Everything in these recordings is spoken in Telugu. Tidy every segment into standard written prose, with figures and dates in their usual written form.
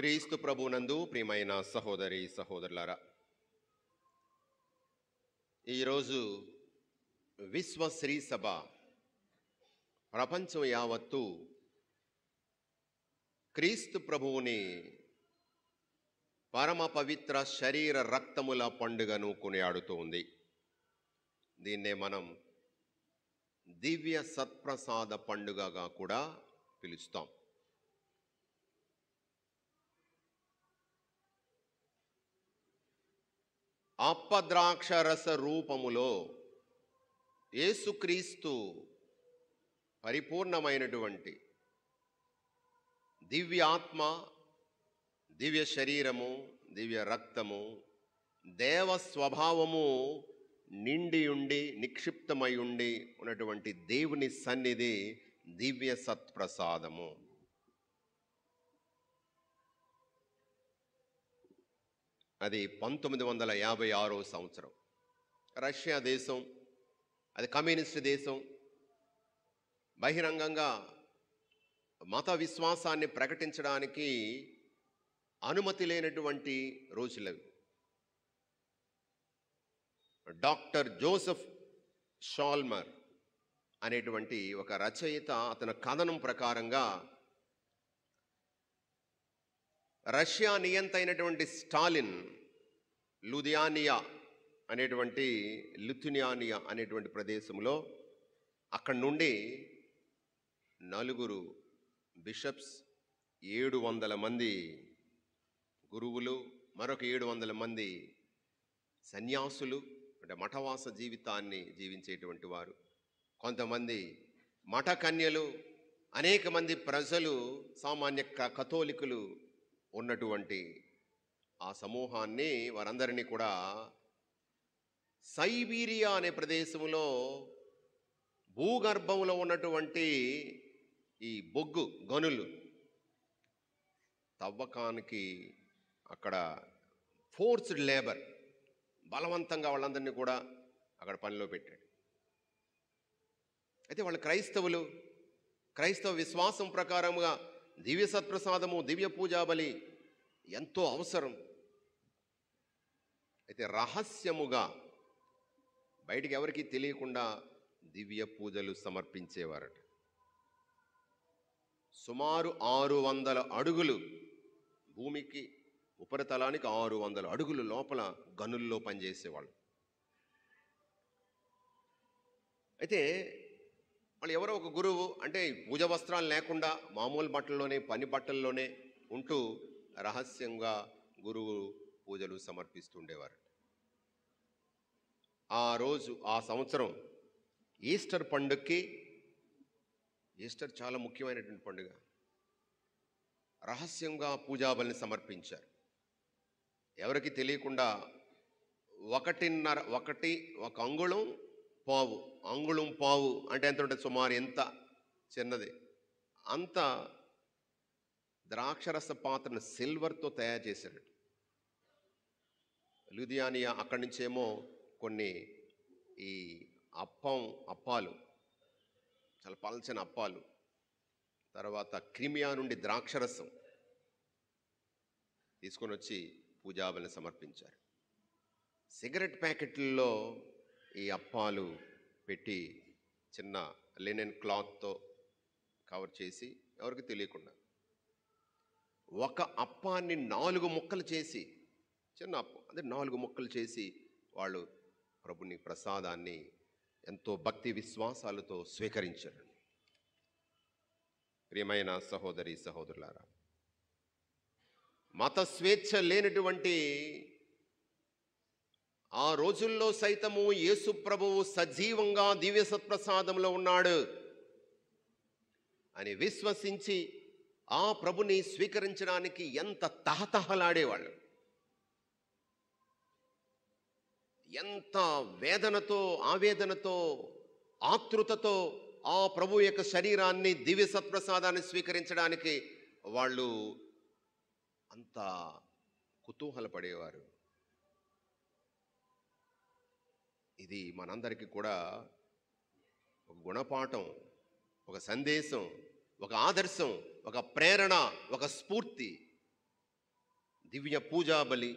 క్రీస్తు ప్రభునందు ప్రియమైన సహోదరి సహోదరులారా, ఈరోజు విశ్వ శ్రీ సభ ప్రపంచం యావత్తు క్రీస్తు ప్రభువుని పరమ పవిత్ర శరీర రక్తముల పండుగను కొనియాడుతూ ఉంది. దీన్నే మనం దివ్య సత్ప్రసాద పండుగగా కూడా పిలుస్తాం. అప్పద్రాక్షరస రూపములో యేసుక్రీస్తు పరిపూర్ణమైనటువంటి దివ్యాత్మ, దివ్య శరీరము, దివ్య రక్తము, దేవ స్వభావము నిండి ఉండి నిక్షిప్తమై ఉండి ఉన్నటువంటి దేవుని సన్నిధి దివ్య సత్ప్రసాదము. అది 1956 సంవత్సరం. రష్యా దేశం, అది కమ్యూనిస్ట్ దేశం, బహిరంగంగా మత విశ్వాసాన్ని ప్రకటించడానికి అనుమతి లేనటువంటి రోజులవి. డాక్టర్ జోసెఫ్ షాల్మర్ అనేటువంటి ఒక రచయిత అతని కథనం ప్రకారంగా రష్యా నియంత అయినటువంటి స్టాలిన్ లిథుయానియా అనేటువంటి ప్రదేశంలో అక్కడి నుండి 4 బిషప్స్, 700 మంది గురువులు, మరొక 700 మంది సన్యాసులు, అంటే మఠవాస జీవితాన్ని జీవించేటువంటి వారు, కొంతమంది మఠ కన్యలు, అనేక మంది ప్రజలు, సామాన్య కథోలికులు ఉన్నటువంటి ఆ సమూహాన్ని, వారందరినీ కూడా సైబీరియా అనే ప్రదేశంలో భూగర్భంలో ఉన్నటువంటి ఈ బొగ్గు గనులు తవ్వకానికి అక్కడ ఫోర్స్డ్ లేబర్, బలవంతంగా వాళ్ళందరినీ కూడా అక్కడ పనిలో పెట్టాడు. అయితే వాళ్ళు క్రైస్తవులు, క్రైస్తవ విశ్వాసం ప్రకారంగా దివ్య సత్ప్రసాదము, దివ్య పూజాబలి ఎంతో అవసరం. అయితే రహస్యముగా బయటికి ఎవరికి తెలియకుండా దివ్య పూజలు సమర్పించేవారట. సుమారు 600 అడుగులు భూమికి, ఉపరితలానికి 600 అడుగులు లోపల గనుల్లో పనిచేసేవాళ్ళు. అయితే వాళ్ళు ఎవరో ఒక గురువు, అంటే పూజ వస్త్రాలు లేకుండా మామూలు బట్టల్లోనే, పని బట్టల్లోనే ఉంటూ రహస్యంగా గురువు పూజలు సమర్పిస్తుండేవారు. ఆ రోజు, ఆ సంవత్సరం ఈస్టర్ పండుగకి, ఈస్టర్ చాలా ముఖ్యమైనటువంటి పండుగ, రహస్యంగా పూజాబలిని సమర్పించారు. ఎవరికి తెలియకుండా 1 అంగుళం పావు అంటే ఎంత ఉంటుంది, సుమారు ఎంత చిన్నది, అంత ద్రాక్షరస పాత్రను సిల్వర్తో తయారు చేశాడు. లిథుయానియా అక్కడి నుంచేమో కొన్ని ఈ అప్పాలు, చాలా పల్చని అప్పాలు, తర్వాత క్రిమియా నుండి ద్రాక్షరసం తీసుకొని వచ్చి పూజాబలిని సమర్పించారు. సిగరెట్ ప్యాకెట్లలో ఈ అప్పాలు పెట్టి చిన్న లినెన్ క్లాత్తో కవర్ చేసి, ఎవరికి తెలియకుండా ఒక అప్పాన్ని 4 ముక్కలు చేసి, చిన్న అప్పం అదే 4 ముక్కలు చేసి వాళ్ళు ప్రభుని ప్రసాదాన్ని ఎంతో భక్తి విశ్వాసాలతో స్వీకరించారు. ప్రియమైన సహోదరి సహోదరులారా, మత స్వేచ్ఛ లేనటువంటి ఆ రోజుల్లో సైతము యేసు ప్రభువు సజీవంగా దివ్య సత్ప్రసాదంలో ఉన్నాడు అని విశ్వసించి ఆ ప్రభుని స్వీకరించడానికి ఎంత తహతహలాడేవాళ్ళు, ఎంత వేదనతో, ఆవేదనతో, ఆతృతతో ఆ ప్రభు యొక్క శరీరాన్ని, దివ్య సత్ప్రసాదాన్ని స్వీకరించడానికి వాళ్ళు అంత కుతూహలపడేవారు. ఇది మనందరికీ కూడా ఒక గుణపాఠం, ఒక సందేశం, ఒక ఆదర్శం, ఒక ప్రేరణ, ఒక స్ఫూర్తి. దివ్య పూజా బలి.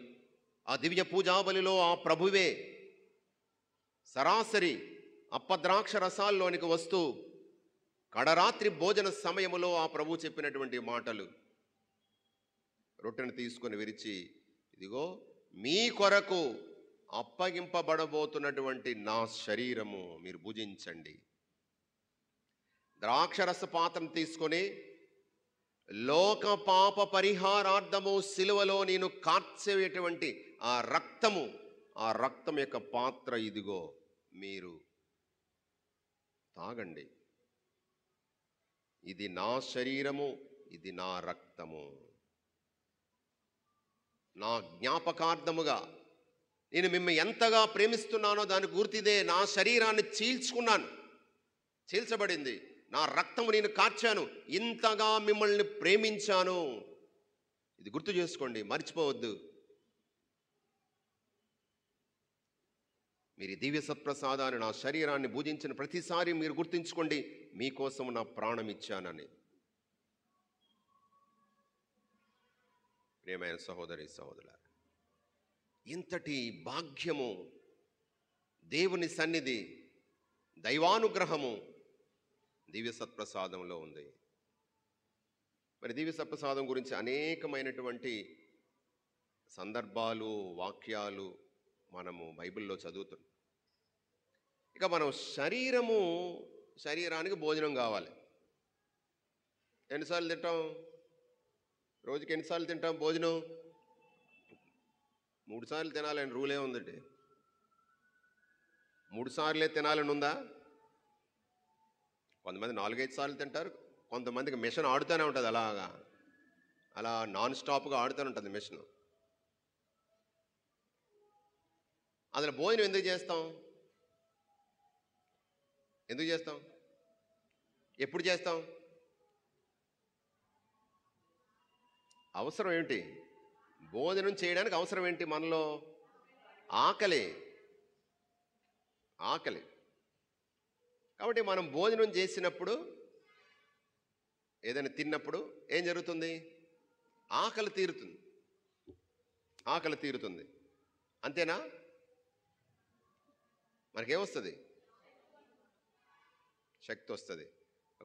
ఆ దివ్య పూజా బలిలో ఆ ప్రభువే సరాసరి అప్పద్రాక్ష రసాల్లోనికి వస్తూ కడరాత్రి భోజన సమయములో ఆ ప్రభు చెప్పినటువంటి మాటలు, రొట్టెను తీసుకొని విరిచి, ఇదిగో మీ కొరకు అప్పగింపబడబోతున్నటువంటి నా శరీరము, మీరు భుజించండి. ద్రాక్షరస పాత్రను తీసుకొని, లోక పాప పరిహారార్థము సిలువలో నేను కార్చేటువంటి ఆ రక్తం యొక్క పాత్ర ఇదిగో, మీరు తాగండి. ఇది నా శరీరము, ఇది నా రక్తము. నా జ్ఞాపకార్థముగా నేను మిమ్మల్ని ఎంతగా ప్రేమిస్తున్నానో దాని గుర్తిదే నా శరీరాన్ని చీల్చబడింది, నా రక్తము నేను కార్చాను, ఇంతగా మిమ్మల్ని ప్రేమించాను. ఇది గుర్తు చేసుకోండి, మర్చిపోవద్దు. మీరు దివ్య సత్ప్రసాదాన్ని, నా శరీరాన్ని భుజించిన ప్రతిసారి మీరు గుర్తుంచుకోండి, మీకోసం నా ప్రాణం ఇచ్చానని. ప్రియమైన సహోదరి సహోదరులారా, ఇంతటి భాగ్యము, దేవుని సన్నిధి, దైవానుగ్రహము దివ్య సత్ప్రసాదంలో ఉంది. మరి దివ్య సత్ప్రసాదం గురించి అనేకమైనటువంటి సందర్భాలు, వాక్యాలు మనము బైబిల్లో చదువుతున్నాం. ఇక మనం శరీరానికి భోజనం కావాలి. ఎన్నిసార్లు తింటాం? రోజుకి ఎన్నిసార్లు తింటాం భోజనం? 3 సార్లు తినాలని రూలే ఉందండి. 3 సార్లే తినాలని ఉందా? కొంతమంది 4-5 సార్లు తింటారు. కొంతమందికి మిషన్ ఆడుతూనే ఉంటుంది, అలా నాన్ స్టాప్గా ఆడుతూనే ఉంటుంది మిషన్. అసలు భోజనం ఎందుకు చేస్తాం? ఎప్పుడు చేస్తాం? అవసరం ఏమిటి? భోజనం చేయడానికి అవసరం ఏంటి? మనలో ఆకలి. కాబట్టి మనం భోజనం చేసినప్పుడు, ఏదైనా తిన్నప్పుడు ఏం జరుగుతుంది? ఆకలి తీరుతుంది. అంతేనా? మనకేమొస్తుంది? శక్తి వస్తుంది.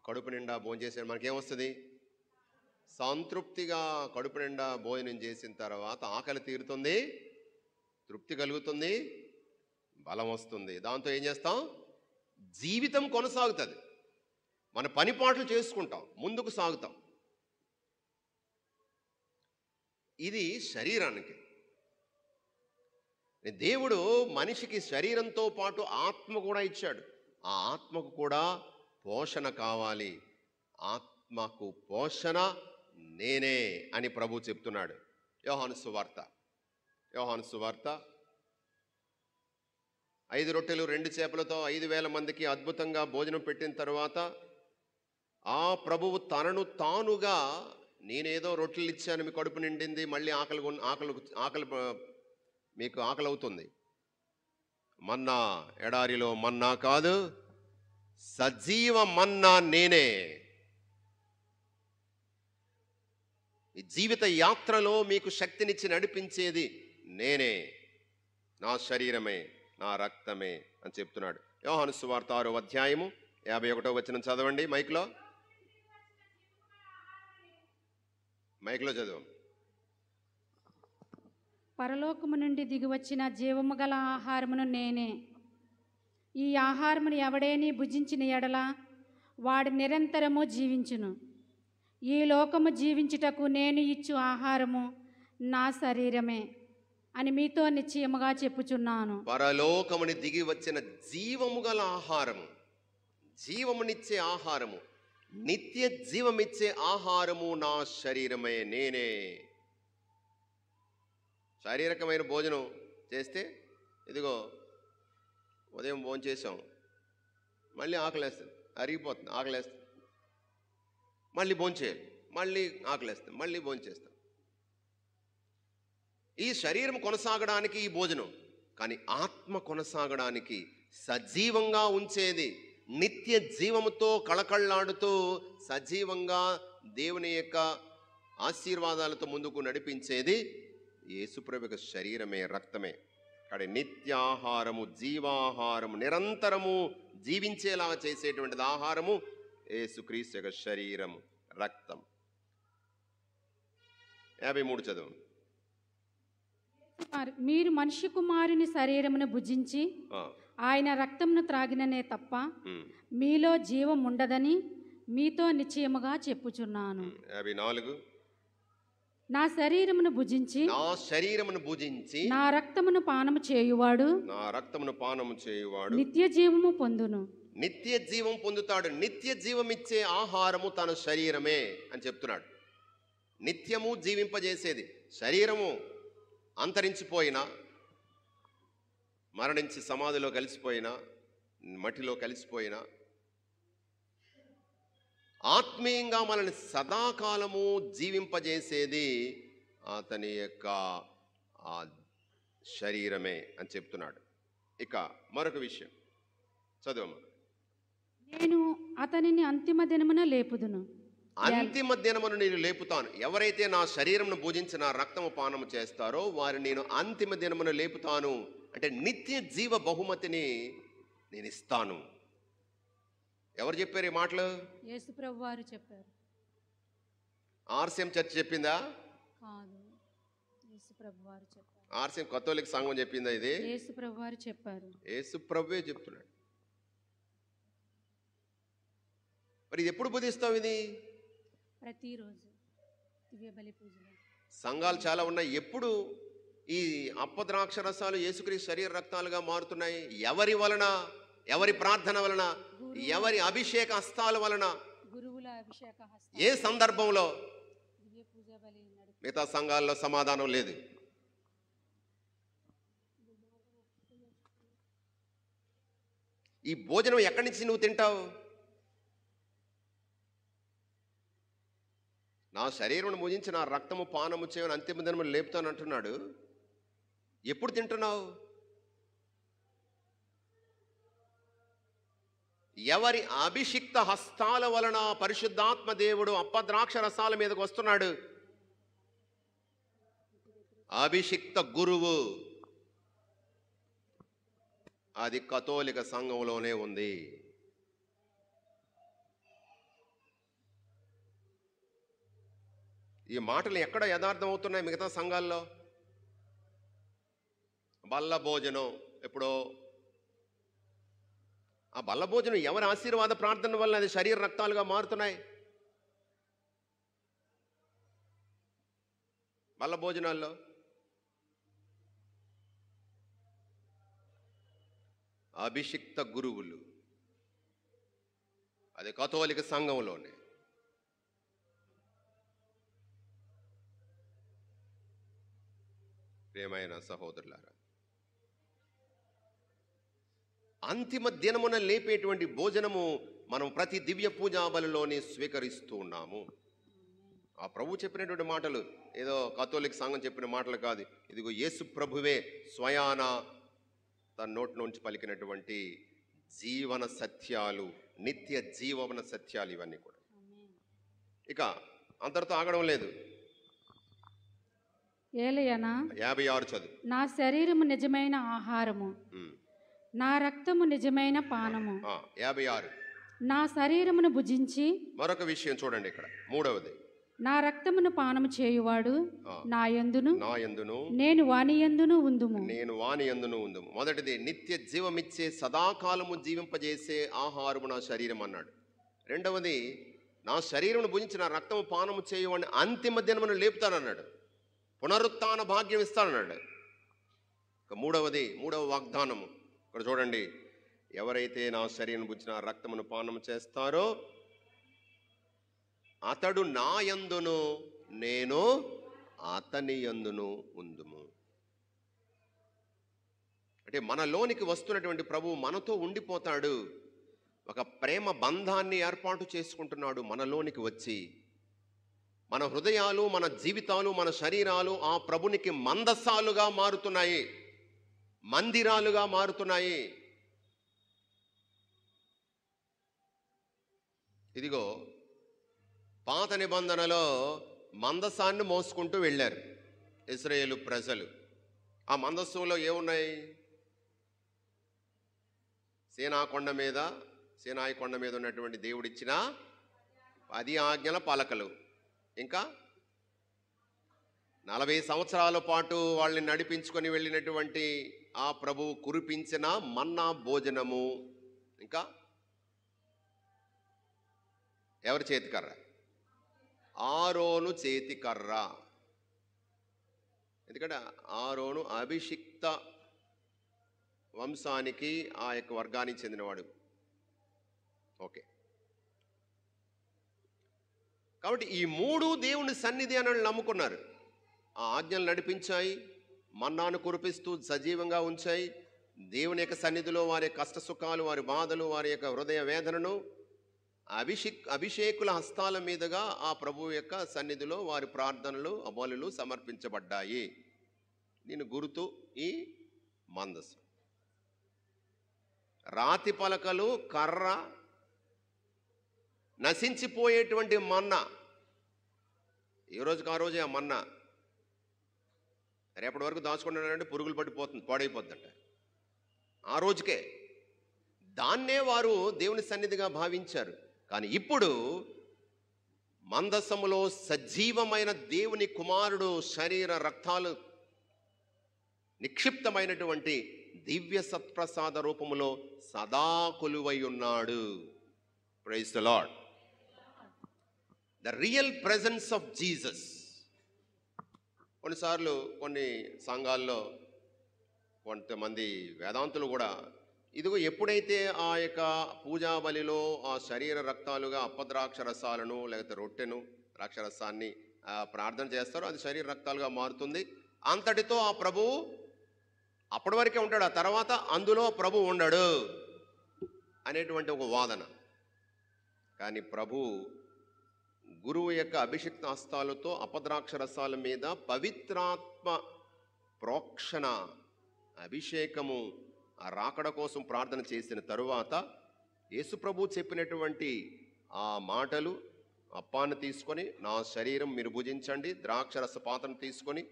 కడుపు నిండా భోజనం చేసే మనకేమొస్తుంది? సంతృప్తిగా కడుపు నిండా భోజనం చేసిన తర్వాత ఆకలి తీరుతుంది, తృప్తి కలుగుతుంది, బలం వస్తుంది. దాంతో ఏం చేస్తాం? జీవితం కొనసాగుతుంది. మన పనిపాట్లు చేసుకుంటాం, ముందుకు సాగుతాం. ఇది శరీరానికి. దేవుడు మనిషికి శరీరంతో పాటు ఆత్మ కూడా ఇచ్చాడు. ఆ ఆత్మకు కూడా పోషణ కావాలి. ఆత్మకు పోషణ నేనే అని ప్రభు చెప్తున్నాడు. యోహాను సువార్త 5 రొట్టెలు 2 చేపలతో 5,000 మందికి అద్భుతంగా భోజనం పెట్టిన తర్వాత ఆ ప్రభువు తనను తానుగా, నేనేదో రొట్టెలు ఇచ్చాను, మీ కడుపు నిండింది, మళ్ళీ ఆకలి మీకు ఆకలి అవుతుంది. మన్నా, ఎడారిలో మన్నా కాదు, సజీవ మన్నా నేనే. ఈ జీవిత యాత్రలో మీకు శక్తినిచ్చి నడిపించేది నేనే, నా శరీరమే, నా రక్తమే అని చెప్తున్నాడు. యోహాను సువార్త 6వ అధ్యాయము 51వ వచనం చదవండి. మైక్లో చదవం. పరలోకము నుండి దిగివచ్చిన జీవము గల ఆహారమును నేనే. ఈ ఆహారమును ఎవడేని భుజించిన ఎడల వాడు నిరంతరము జీవించును. ఈ లోకము జీవించుటకు నేను ఇచ్చు ఆహారము నా శరీరమే అని మీతో నిశ్చయముగా చెప్పుచున్నాను. పరలోకముని దిగి వచ్చిన జీవము గల ఆహారము, జీవమునిచ్చే ఆహారము, నిత్య జీవమిచ్చే ఆహారము నా శరీరమే, నేనే. శారీరకమైన భోజనం చేస్తే, ఇదిగో ఉదయం భోజనం చేసాం, మళ్ళీ ఆకలేస్తుంది, అరిగిపోతుంది, ఆకలేస్తుంది, మళ్ళీ భోంచేయాలి, మళ్ళీ ఆకలేస్తుంది, మళ్ళీ భోంచేస్తాం. ఈ శరీరం కొనసాగడానికి ఈ భోజనం, కానీ ఆత్మ కొనసాగడానికి, సజీవంగా ఉంచేది, నిత్య జీవముతో కళకళ్ళాడుతూ సజీవంగా దేవుని యొక్క ఆశీర్వాదాలతో ముందుకు నడిపించేది యేసుప్రభు యొక్క శరీరమే, రక్తమే. కానీ నిత్యాహారము, జీవాహారము, నిరంతరము జీవించేలా చేసేటువంటిది ఆహారము యేసుక్రీస్తు యొక్క శరీరము, రక్తం. 53 చదువు. మీరు మనిషి కుమారుని శరీరమును భుజించి ఆయన రక్తమును త్రాగిననే తప్ప మీలో జీవం ఉండదని మీతో నిశ్చయముగా చెప్పుచున్నాను. 54. నా శరీరమును భుజించి నా రక్తమును పానము చేయువాడు నిత్య జీవము పొందును. నిత్య జీవం పొందుతాడు. నిత్య జీవం ఇచ్చే ఆహారము తన శరీరమే అని చెప్తున్నాడు. నిత్యము జీవింపజేసేది. శరీరము అంతరించిపోయినా, మరణించి సమాధిలో కలిసిపోయినా, మట్టిలో కలిసిపోయినా, ఆత్మీయంగా మనల్ని సదాకాలము జీవింపజేసేది అతని యొక్క శరీరమే అని చెప్తున్నాడు. ఇక మరొక విషయం చదువమ్మా. నేను అతనిని అంతిమ దినమున లేపుదును. అంతిమ దినమును నేను లేపుతాను. ఎవరైతే నా శరీరమును భుజించి నా రక్తము పానము చేస్తారో వారిని నేను అంతిమ దినమును లేపుతాను. అంటే నిత్య జీవ బహుమతిని నేను ఇస్తాను. ఎవరు చెప్పారు ఈ మాటలు? యేసుప్రభు వారు చెప్పారు. ఆర్సిఎం చర్చ్ చెప్పిందా? కాదు, యేసుప్రభు వారు చెప్పారు. ఆర్సిఎం కథోలిక సంఘం చెప్పిందా? ఇది యేసుప్రభు వారు చెప్పారు. యేసుప్రభువే చెప్తున్నాడు. మరి ఎప్పుడు బుధిస్తావు? ఇది ప్రతిరోజు దివ్య బలి పూజలో. సంఘాలు చాలా ఉన్నాయి. ఎప్పుడు ఈ అప్పద్రాక్ష రసాలు యేసుక్రీస్తు శరీర రక్తాలుగా మారుతున్నాయి? ఎవరి వలన? ఎవరి ప్రార్థన వలన? ఎవరి అభిషేక హస్తాల వలన? గురువుల అభిషేక హస్తాలు. ఏ సందర్భంలో? దివ్య పూజ బలి. మిగతా సంఘాల్లో సమాధానం లేదు. ఈ భోజనం ఎక్కడి నుంచి నువ్వు తింటావు? నా శరీరం భుజించి నా రక్తము పానము చేయని అంతిమ దినము లేపుతాను అంటున్నాడు. ఎప్పుడు తింటున్నావు? ఎవరి అభిషిక్త హస్తాల వలన పరిశుద్ధాత్మ దేవుడు అప్పద్రాక్ష రసాల మీదకి వస్తున్నాడు? అభిషిక్త గురువు. అది కథోలిక సంఘంలోనే ఉంది. ఈ మాటలు ఎక్కడ యథార్థం అవుతున్నాయి మిగతా సంఘాల్లో? బల్ల భోజనం ఎప్పుడో. ఆ బల్ల భోజనం ఎవరి ఆశీర్వాద ప్రార్థన వల్ల అది శరీర రక్తాలుగా మారుతున్నాయి? బల్ల భోజనాల్లో అభిషిక్త గురువులు. అది కథోలిక సంఘంలోనే. ప్రియమైన సహోదరులారా, అంతిమ దినమున లేపేటువంటి భోజనము మనం ప్రతి దివ్య పూజా బలిలోనే స్వీకరిస్తూ ఉన్నాము. ఆ ప్రభు చెప్పినటువంటి మాటలు ఏదో కథోలిక సంఘం చెప్పిన మాటలు కాదు. ఇదిగో యేసు ప్రభువే స్వయాన తన నోటి నుంచి పలికినటువంటి జీవన సత్యాలు, నిత్య జీవన సత్యాలు ఇవన్నీ కూడా. ఇక అంతటితో ఆగడం లేదు. ఏలయనా 56 చదువు. నా శరీరము నిజమైన ఆహారము, నా రక్తము నిజమైన పానము. 56. నా శరీరమును భుజించి. మరొక విషయం చూడండి ఇక్కడ, మూడవది. నా రక్తమును పానము చేయువాడు నా యందును నేను వాని యందును ఉందుము. మొదటిది నిత్య జీవమిచ్చే సదాకాలము జీవింపజేసే ఆహారము నా శరీరం అన్నాడు. రెండవది నా శరీరమును భుజించి నా రక్తము పానము చేయువాడిని అంతిమ దినమును లేపుతానన్నాడు. పునరుత్థాన భాగ్యం ఇస్తానన్నాడు. ఇక మూడవ వాగ్దానము ఇక్కడ చూడండి. ఎవరైతే నా శరీరం భుజించి నా రక్తమును పానము చేస్తారో అతడు నా యందును నేను అతని యందును ఉందుము. అంటే మనలోనికి వస్తున్నటువంటి ప్రభువు మనతో ఉండిపోతాడు. ఒక ప్రేమ బంధాన్ని ఏర్పాటు చేసుకుంటున్నాడు మనలోనికి వచ్చి. మన హృదయాలు, మన జీవితాలు, మన శరీరాలు ఆ ప్రభునికి మందసాలుగా మారుతున్నాయి, మందిరాలుగా మారుతున్నాయి. ఇదిగో పాత నిబంధనలో మందసాన్ని మోసుకుంటూ వెళ్ళారు. ఇశ్రాయేలు ప్రజలు. ఆ మందస్సులో ఏమున్నాయి? సీనాయి కొండ మీద ఉన్నటువంటి దేవుడిచ్చిన 10 ఆజ్ఞల పలకలు, ఇంకా 40 సంవత్సరాల పాటు వాళ్ళని నడిపించుకొని వెళ్ళినటువంటి ఆ ప్రభువు కురిపించిన మన్నా భోజనము, ఇంకా ఎవరి చేతికర్ర? ఆరోను చేతికర్ర. ఎందుకంటే ఆరోను అభిషిక్త వంశానికి, ఆ యొక్క వర్గానికి చెందినవాడు. ఓకే, కాబట్టి ఈ 3 దేవుని సన్నిధి అని వాళ్ళు నమ్ముకున్నారు. ఆ ఆజ్ఞలు నడిపించాయి, మన్నాను కురిపిస్తూ సజీవంగా ఉంచాయి. దేవుని యొక్క సన్నిధిలో వారి కష్ట సుఖాలు, వారి బాధలు, వారి యొక్క హృదయ వేదనను అభిషేకుల హస్తాల మీదుగా ఆ ప్రభువు యొక్క సన్నిధిలో వారి ప్రార్థనలు, బలులు సమర్పించబడ్డాయి. దీని గుర్తు ఈ మందసం. రాతి పలకలు, కర్ర, నశించిపోయేటువంటి మన్నా. ఏ రోజుకి ఆ రోజే ఆ మన్నా రేపటి వరకు దాచుకుంటున్నారంటే పురుగులు పట్టిపోతుంది, పాడైపోతుందంట. ఆ రోజుకే దాన్నే వారు దేవుని సన్నిధిగా భావించారు. కానీ ఇప్పుడు మందసములో సజీవమైన దేవుని కుమారుడు శరీర రక్తాలు నిక్షిప్తమైనటువంటి దివ్య సత్ప్రసాద రూపములో సదా కొలువై ఉన్నాడు. Praise the Lord. The real presence of Jesus. కొన్నిసార్లు కొన్ని సంఘాల్లో కొంతమంది వేదాంతులు కూడా ఇదిగో ఎప్పుడైతే ఆ యొక్క పూజా బలిలో ఆ శరీర రక్తాలుగా అప్పద్రాక్ష రసాలను లేకపోతే రొట్టెను ద్రాక్షరసాన్ని ప్రార్థన చేస్తారో అది శరీర రక్తాలుగా మారుతుంది. అంతటితో ఆ ప్రభువు అప్పటి వరకే ఉంటాడు, ఆ తర్వాత అందులో ప్రభు ఉండడు అనేటువంటి ఒక వాదన. కానీ ప్రభు గురువు యొక్క అభిషిక్త హస్తాలతో అపద్రాక్ష రసాల మీద పవిత్రాత్మ ప్రోక్షణ అభిషేకము ఆ రాకడ కోసం ప్రార్థన చేసిన తరువాత యేసుప్రభు చెప్పినటువంటి ఆ మాటలు, అప్పాన్ని తీసుకొని నా శరీరం మీరు భుజించండి, ద్రాక్షరస పాత్రను తీసుకొని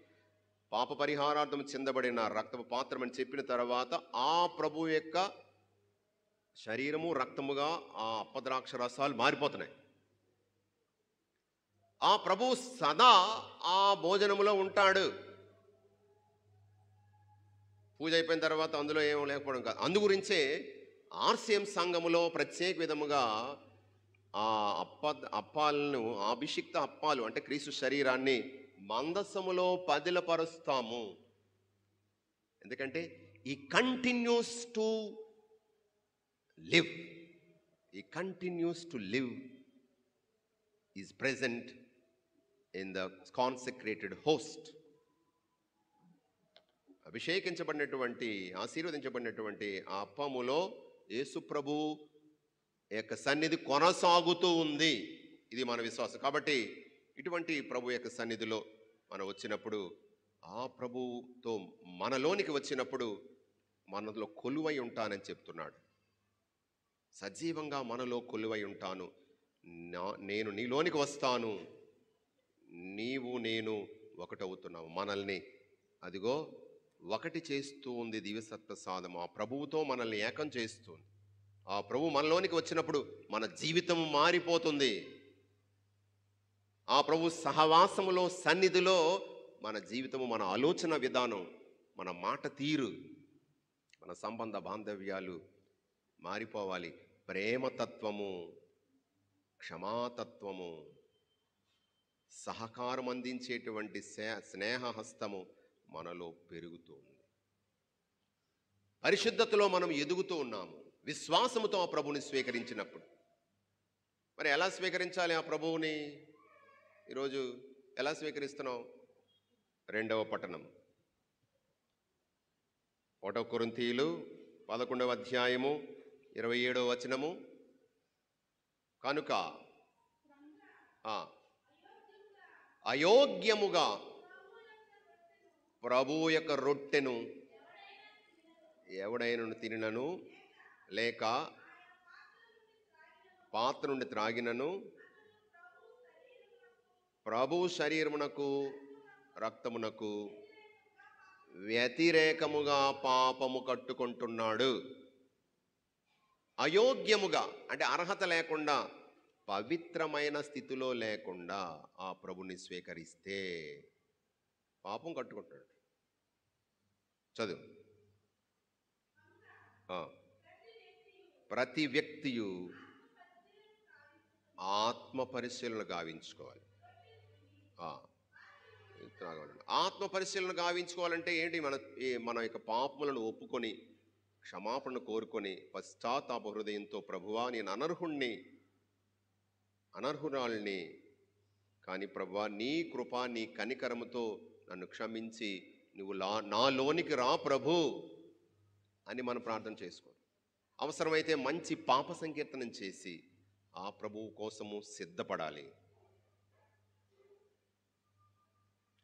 పాప పరిహారార్థం చెందబడిన రక్తపు పాత్రం అని చెప్పిన తర్వాత ఆ ప్రభు యొక్క శరీరము రక్తముగా ఆ అప్పద్రాక్ష రసాలు మారిపోతున్నాయి. ఆ ప్రభు సదా ఆ భోజనములో ఉంటాడు. పూజ అయిపోయిన తర్వాత అందులో ఏమో లేకపోవడం కాదు. అందుగురించే ఆర్సిఎం సంఘములో ప్రత్యేక విధముగా ఆ అప్పాలను, అభిషిక్త అప్పాలు అంటే క్రీస్తు శరీరాన్ని మందసములో పదిలపరుస్తాము. ఎందుకంటే ఈ కంటిన్యూస్ టు లివ్, ఈ continues to live is present in the consecrated host. అభిషేకించబడినటువంటి, ఆశీర్వదించబడినటువంటి ఆ అప్పములో యేసు ప్రభు యొక్క సన్నిధి కొనసాగుతూ ఉంది. ఇది మన విశ్వాసం. కాబట్టి ఇటువంటి ప్రభు యొక్క సన్నిధిలో మనం వచ్చినప్పుడు, ఆ ప్రభుతో మనలోనికి వచ్చినప్పుడు మనలో కొలువై ఉంటానని చెప్తున్నాడు. సజీవంగా మనలో కొలువై ఉంటాను, నేను నీలోనికి వస్తాను, నీవు నేను ఒకటవుతున్నావు. మనల్ని అదిగో ఒకటి చేస్తూ ఉంది దివ్య సత్ప్రసాదం. ఆ ప్రభువుతో మనల్ని ఏకం చేస్తుంది. ఆ ప్రభు మనలోనికి వచ్చినప్పుడు మన జీవితం మారిపోతుంది. ఆ ప్రభు సహవాసములో, సన్నిధిలో మన జీవితము, మన ఆలోచన విధానం, మన మాట తీరు, మన సంబంధ బాంధవ్యాలు మారిపోవాలి. ప్రేమతత్వము, క్షమాతత్వము, సహకారం అందించేటువంటి స్నేహహస్తము మనలో పెరుగుతుంది. పరిశుద్ధతలో మనం ఎదుగుతూ ఉన్నాము విశ్వాసముతో ఆ ప్రభువుని స్వీకరించినప్పుడు. మరి ఎలా స్వీకరించాలి ఆ ప్రభువుని? ఈరోజు ఎలా స్వీకరిస్తున్నాం? 2వ పట్టణం 1 కొరింథీయులు 11వ అధ్యాయము 27వ వచనము. కనుక అయోగ్యముగా ప్రభువు యొక్క రొట్టెను ఎవడైనా తినినను లేక పాత్ర నుండి త్రాగినను ప్రభువు శరీరమునకు రక్తమునకు వ్యతిరేకముగా పాపము కట్టుకుంటున్నాడు. అయోగ్యముగా అంటే అర్హత లేకుండా, పవిత్రమైన స్థితిలో లేకుండా ఆ ప్రభుని స్వీకరిస్తే పాపం కట్టుకుంటాడు. చదువు. ప్రతి వ్యక్తియు ఆత్మ పరిశీలన గావించుకోవాలి. ఆత్మ పరిశీలన గావించుకోవాలంటే ఏంటి? మన యొక్క పాపములను ఒప్పుకొని క్షమాపణ కోరుకొని పశ్చాత్తాప హృదయంతో, ప్రభువా నేను అనర్హురాల్ని, కానీ ప్రభువా నీ కృప నీ కనికరముతో నన్ను క్షమించి నువ్వు నాలోనికి రా ప్రభు అని మనం ప్రార్థన చేసుకోవాలి. అవసరమైతే మంచి పాప సంకీర్తనం చేసి ఆ ప్రభువు కోసము సిద్ధపడాలి.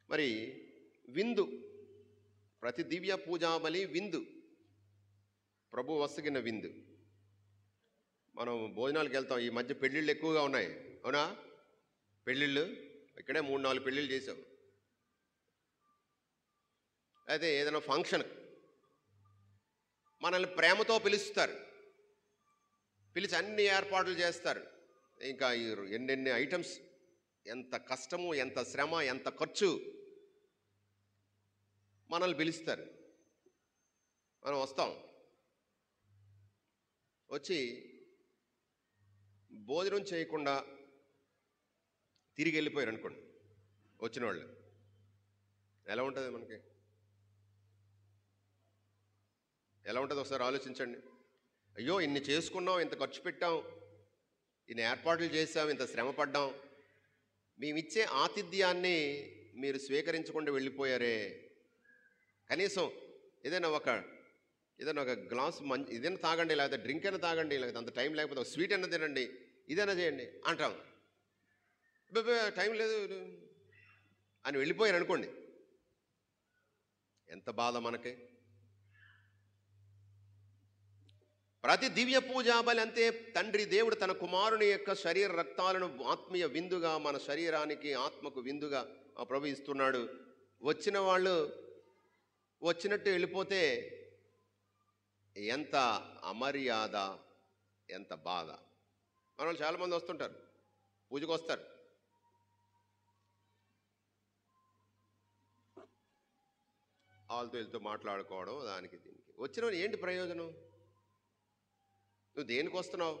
మరి విందు, ప్రతి దివ్య పూజాబలి విందు, ప్రభు వసగిన విందు. మనం భోజనాలకు వెళ్తాం. ఈ మధ్య పెళ్ళిళ్ళు ఎక్కువగా ఉన్నాయి, అవునా? పెళ్ళిళ్ళు ఇక్కడే 3-4 పెళ్ళిళ్ళు చేసాం. అయితే ఏదైనా ఫంక్షన్ మనల్ని ప్రేమతో పిలుస్తారు, పిలిచి అన్ని ఏర్పాట్లు చేస్తారు. ఇంకా ఎన్నెన్ని ఐటమ్స్, ఎంత కష్టము, ఎంత శ్రమ, ఎంత ఖర్చు. మనల్ని పిలుస్తారు, మనం వస్తాం. వచ్చి భోజనం చేయకుండా తిరిగి వెళ్ళిపోయారు అనుకోండి వచ్చిన వాళ్ళు, ఎలా ఉంటుంది మనకి? ఎలా ఉంటుంది ఒకసారి ఆలోచించండి. అయ్యో ఇన్ని చేసుకున్నాం, ఇంత ఖర్చు పెట్టాం, ఇన్ని ఏర్పాట్లు చేసాం, ఇంత శ్రమ పడ్డాం, మేమిచ్చే ఆతిథ్యాన్ని మీరు స్వీకరించకుండా వెళ్ళిపోయారే. కనీసం ఏదైనా ఒక గ్లాస్ ఇదైనా తాగండి, లేకపోతే డ్రింక్ అయినా తాగండి, లేకపోతే అంత టైం లేకపోతే ఒక స్వీట్ అయినా తినండి, ఇదైనా చేయండి అంటాం. టైం లేదు అని వెళ్ళిపోయారు అనుకోండి, ఎంత బాధ మనకి. ప్రతి దివ్య పూజాబలి అంతే. తండ్రి దేవుడు తన కుమారుని యొక్క శరీర రక్తాలను ఆత్మీయ విందుగా మన శరీరానికి, ఆత్మకు విందుగా ఆ ప్రభు ఇస్తున్నాడు. వచ్చిన వాళ్ళు వచ్చినట్టు వెళ్ళిపోతే ఎంత అమర్యాద, ఎంత బాధ. మన వాళ్ళు చాలామంది వస్తుంటారు, పూజకు వస్తారు, వాళ్ళతో వీళ్ళతో మాట్లాడుకోవడం, దానికి దీనికి. వచ్చిన ఏంటి ప్రయోజనం? నువ్వు దేనికి వస్తున్నావు?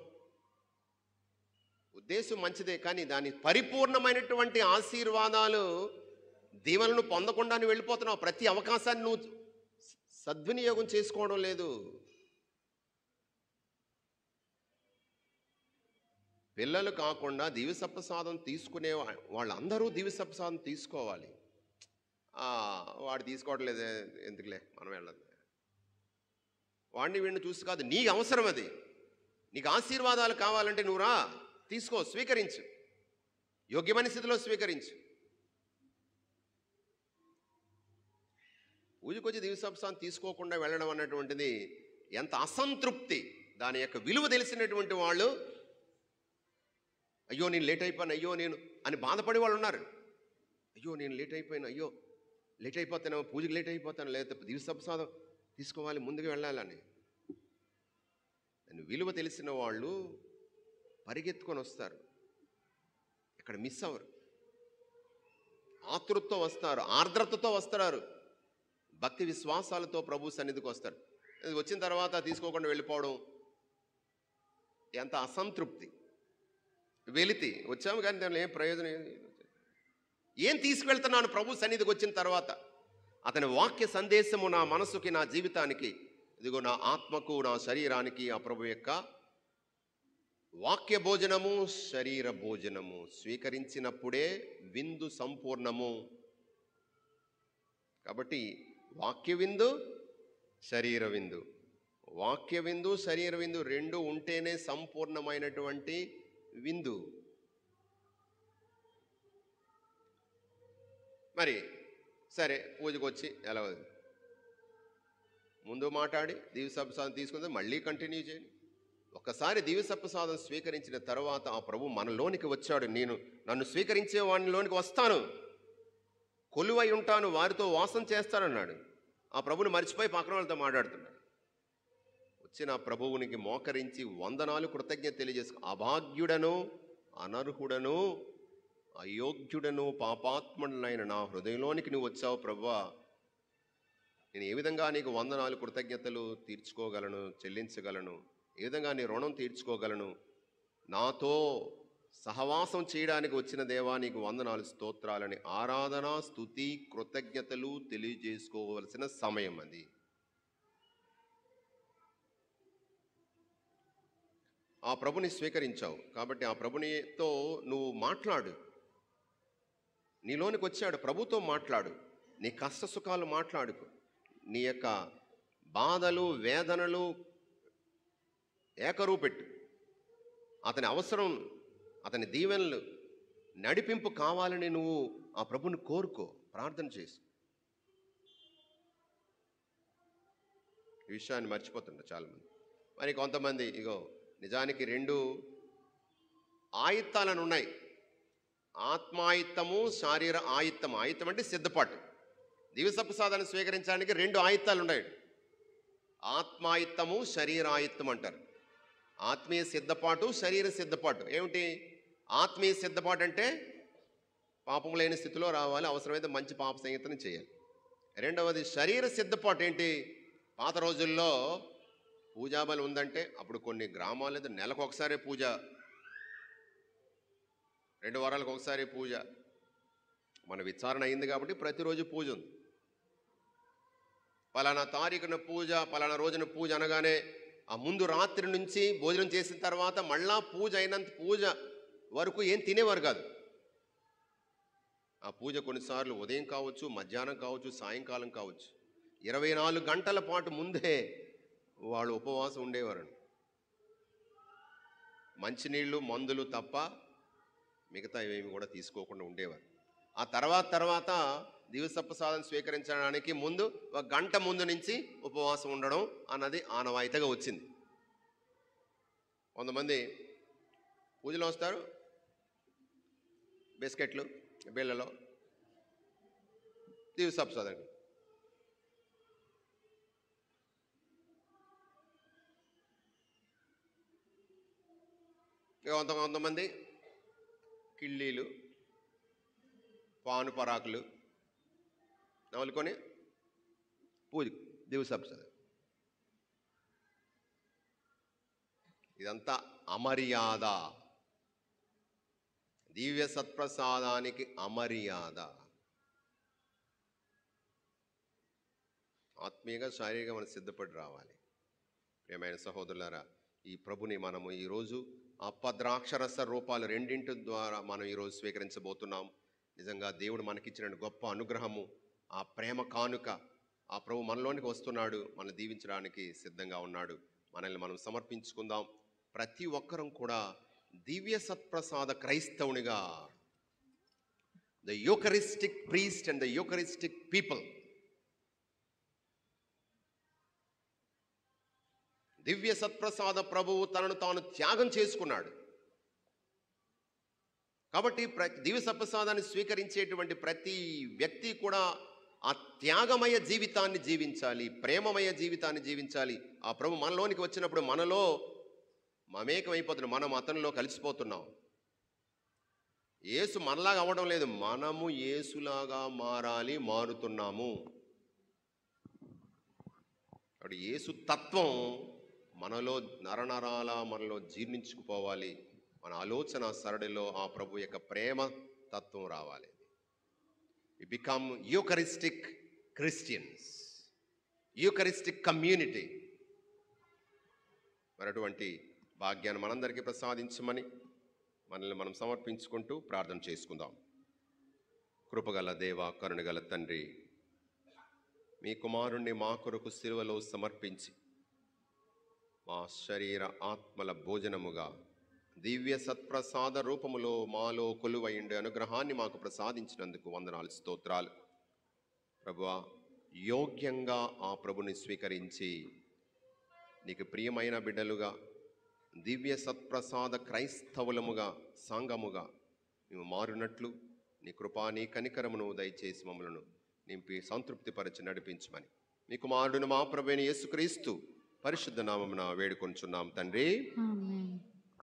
ఉద్దేశం మంచిదే, కానీ దాని పరిపూర్ణమైనటువంటి ఆశీర్వాదాలు, దీవెనలను పొందకుండా నువ్వు వెళ్ళిపోతున్నావు. ప్రతి అవకాశాన్ని నువ్వు సద్వినియోగం చేసుకోవడం లేదు. పిల్లలు కాకుండా దివ్య సప్రసాదం తీసుకునే వాళ్ళందరూ దివ్య సప్రసాదం తీసుకోవాలి. వాడు తీసుకోవడం లేదు, ఎందుకులే మనం వెళ్ళదు, వాడిని వీడిని చూసి కాదు, నీ అవసరం అది. నీకు ఆశీర్వాదాలు కావాలంటే నువ్వు రా, తీసుకో, స్వీకరించు, యోగ్యమైన స్థితిలో స్వీకరించు. పూజకొచ్చి దివ్య సప్రసాదం తీసుకోకుండా వెళ్ళడం అన్నటువంటిది ఎంత అసంతృప్తి. దాని యొక్క విలువ తెలిసినటువంటి వాళ్ళు అయ్యో నేను లేట్ అయిపోయాను, అయ్యో నేను అని బాధపడే వాళ్ళు ఉన్నారు. అయ్యో నేను లేట్ అయిపోయాను, అయ్యో లేట్ అయిపోతాను, పూజకి లేట్ అయిపోతాను, లేకపోతే దివ్య సప్రసాదం తీసుకోవాలి, ముందుకు వెళ్ళాలని. దాని విలువ తెలిసిన వాళ్ళు పరిగెత్తుకొని వస్తారు, ఇక్కడ మిస్ అవ్వరు. ఆతృతతో వస్తారు, ఆర్ద్రతతో వస్తారు, భక్తి విశ్వాసాలతో ప్రభు సన్నిధికి వస్తారు. వచ్చిన తర్వాత తీసుకోకుండా వెళ్ళిపోవడం ఎంత అసంతృప్తి. వెలితి వచ్చాము కానీ దానిలో ఏం ప్రయోజనం? ఏం తీసుకువెళ్తున్నాను ప్రభు సన్నిధికి వచ్చిన తర్వాత? అతని వాక్య సందేశము నా మనసుకి, నా జీవితానికి, ఇదిగో నా ఆత్మకు, నా శరీరానికి ఆ ప్రభు యొక్క వాక్య భోజనము, శరీర భోజనము స్వీకరించినప్పుడే విందు సంపూర్ణము. కాబట్టి వాక్య విందు, శరీర విందు, వాక్య విందు, శరీర విందు రెండు ఉంటేనే సంపూర్ణమైనటువంటి విందు. మరి సరే, పూజకు వచ్చి ఎలా ముందు మాట్లాడి దివ్య సప్రసాదం తీసుకుంటే మళ్ళీ కంటిన్యూ చేయండి. ఒక్కసారి దివ్య సప్రసాదం స్వీకరించిన తర్వాత ఆ ప్రభు మనలోనికి వచ్చాడు. నన్ను స్వీకరించే వాడిలోనికి వస్తాను, కొలువై ఉంటాను, వారితో వాసం చేస్తానన్నాడు. ఆ ప్రభుని మర్చిపోయి పక్కన వాళ్ళతో మాట్లాడుతున్నాడు. వచ్చిన ప్రభువునికి మోకరించి వందనాలు, కృతజ్ఞత తెలియజేసుకో. అభాగ్యుడను, అనర్హుడను, అయోగ్యుడను, పాపాత్ముడనైన నా హృదయంలోనికి నువ్వు వచ్చావు ప్రభువా. నేను ఏ విధంగా నీకు వందనాలు, కృతజ్ఞతలు తీర్చుకోగలను, చెల్లించగలను? ఏ విధంగా నీ రుణం తీర్చుకోగలను? నాతో సహవాసం చేయడానికి వచ్చిన దేవా నీకు వందనాలు, స్తోత్రాలని ఆరాధన, స్తుతి, కృతజ్ఞతలు తెలియజేసుకోవలసిన సమయం అది. ఆ ప్రభుని స్వీకరించావు కాబట్టి ఆ ప్రభునితో నువ్వు మాట్లాడు. నీలోనికి వచ్చాడు, ప్రభుతో మాట్లాడు. నీ కష్ట సుఖాలు మాట్లాడుకో. నీ యొక్క బాధలు, వేదనలు ఏకరువు పెట్టు. అతని అవసరం, అతని దీవెనలు, నడిపింపు కావాలని నువ్వు ఆ ప్రభుని కోరుకో, ప్రార్థన చేసి. ఈ విషయాన్ని మర్చిపోతుంటారు చాలామంది. మరి కొంతమంది ఇగో నిజానికి 2 ఆయుత్తాలను ఉన్నాయి. ఆత్మాయుత్తము, శారీర ఆయుత్తము. ఆయుత్తం అంటే సిద్ధపాటు. దివ్యసప్రసాదాన్ని స్వీకరించడానికి 2 ఆయుత్తాలు ఉన్నాయి. ఆత్మాయుత్తము, శరీరాయుత్తం అంటారు. ఆత్మీయ సిద్ధపాటు, శరీర సిద్ధపాటు. ఏమిటి ఆత్మీయ సిద్ధపాటు అంటే? పాపం లేని స్థితిలో రావాలి, అవసరమైతే మంచి పాప సంగీతం చేయాలి. రెండవది శరీర సిద్ధపాటు ఏంటి? పాత రోజుల్లో పూజాబలి ఉందంటే అప్పుడు కొన్ని గ్రామాల్లో నెలకు ఒకసారి పూజ, 2 వారాలకు ఒకసారి పూజ. మన విచారణ అయింది కాబట్టి ప్రతిరోజు పూజ ఉంది. పలానా తారీఖున పూజ, పలానా రోజున పూజ అనగానే ఆ ముందు రాత్రి నుంచి భోజనం చేసిన తర్వాత మళ్ళా పూజ అయినంత పూజ వరకు ఏం తినేవారు కాదు. ఆ పూజ కొన్నిసార్లు ఉదయం కావచ్చు, మధ్యాహ్నం కావచ్చు, సాయంకాలం కావచ్చు. 24 గంటల పాటు ముందే వాళ్ళు ఉపవాసం ఉండేవారు. మంచినీళ్ళు, మందులు తప్ప మిగతా ఏమి కూడా తీసుకోకుండా ఉండేవారు. ఆ తర్వాత దివ్యసప్రసాదం స్వీకరించడానికి ముందు 1 గంట ముందు నుంచి ఉపవాసం ఉండడం అన్నది ఆనవాయితీగా వచ్చింది. కొంతమంది పూజలో వస్తారు, బిస్కెట్లు బిళ్ళలో దివ్యసప్రసాదం. కొంతమంది కిళ్ళీలు, పాను పరాకులు నవలుకొని పూజ దివ్యసప్రసాదం. ఇదంతా అమర్యాద. దివ్య సత్ప్రసాదానికి అమర్యాద. ఆత్మీయంగా, శారీరకంగా మనం సిద్ధపడి రావాలి. ప్రియమైన సహోదరులారా, ఈ ప్రభుని మనము ఈరోజు అపద్రాక్షరస రూపాలు 2 ద్వారా మనం ఈరోజు స్వీకరించబోతున్నాం. నిజంగా దేవుడు మనకిచ్చిన గొప్ప అనుగ్రహము, ఆ ప్రేమ కానుక. ఆ ప్రభు మనలోనికి వస్తున్నాడు, మనం దీవించడానికి సిద్ధంగా ఉన్నాడు. మనల్ని మనం సమర్పించుకుందాం. ప్రతి ఒక్కరం కూడా దివ్య సత్ప్రసాద క్రైస్తవునిగా, the eucharistic priest and the eucharistic people, దివ్య సత్ప్రసాద ప్రభువు తనను తాను త్యాగం చేసుకున్నాడు. కాబట్టి దివ్య సత్ప్రసాదాన్ని స్వీకరించేటువంటి ప్రతి వ్యక్తి కూడా ఆ త్యాగమయ జీవితాన్ని జీవించాలి, ప్రేమమయ జీవితాన్ని జీవించాలి. ఆ ప్రభు మనలోనికి వచ్చినప్పుడు మనలో మమేకమైపోతున్నాం, మనం అతనిలో కలిసిపోతున్నాం. యేసు మనలాగా అవ్వడం లేదు, మనము యేసులాగా మారాలి, మారుతున్నాము. కాబట్టి యేసు తత్వం మనలో నరనరాల మనలో జీర్ణించుకుపోవాలి. మన ఆలోచన సరళిలో ఆ ప్రభు యొక్క ప్రేమ తత్వం రావాలి. We become eucharistic Christians, eucharistic community. మరి అటువంటి భాగ్యాన్ని మనందరికీ ప్రసాదించమని మనల్ని మనం సమర్పించుకుంటూ ప్రార్థన చేసుకుందాం. కృపగల దేవ, కరుణగల తండ్రి, మీ కుమారుణ్ణి మా కొరకు సిలువలో సమర్పించి మా శరీర ఆత్మల భోజనముగా దివ్య సత్ప్రసాద రూపములో మాలో కొలువైండే అనుగ్రహాన్ని మాకు ప్రసాదించినందుకు వందనాలు, స్తోత్రాలు. ప్రభువా, యోగ్యంగా ఆ ప్రభుని స్వీకరించి నీకు ప్రియమైన బిడ్డలుగా, దివ్య సత్ప్రసాద క్రైస్తవులముగా, సంఘముగా మేము మారినట్లు నీ కృపా నీ కనికరమును దయచేసి మమ్మలను నింపి సంతృప్తిపరచి నడిపించమని మీ కుమారుడును మా ప్రభువైన యేసుక్రీస్తు పరిశుద్ధ నామమున వేడుకొంచున్నాం తండ్రి. ఆమేన్.